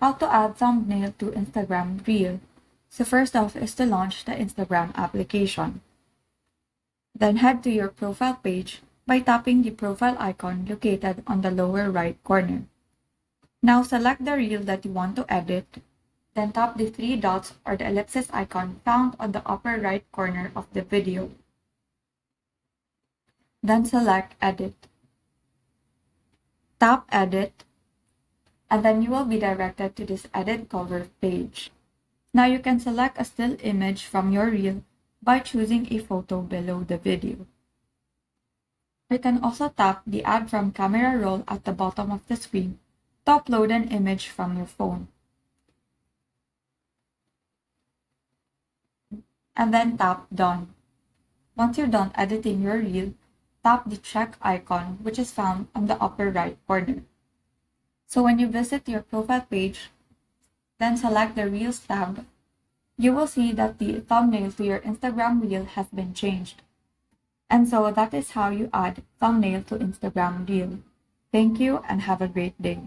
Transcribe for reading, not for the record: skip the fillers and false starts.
How to add thumbnail to Instagram Reel. So first off is to launch the Instagram application. Then head to your profile page by tapping the profile icon located on the lower right corner. Now select the reel that you want to edit, then tap the three dots or the ellipsis icon found on the upper right corner of the video. Then select Edit. Tap Edit, and then you will be directed to this Edit Cover page. Now you can select a still image from your reel by choosing a photo below the video. You can also tap the Add from Camera Roll at the bottom of the screen to upload an image from your phone. And then tap Done. Once you're done editing your reel, tap the check icon which is found on the upper right corner. So when you visit your profile page, then select the Reels tab, you will see that the thumbnail to your Instagram Reel has been changed. And so that is how you add thumbnail to Instagram Reel. Thank you and have a great day.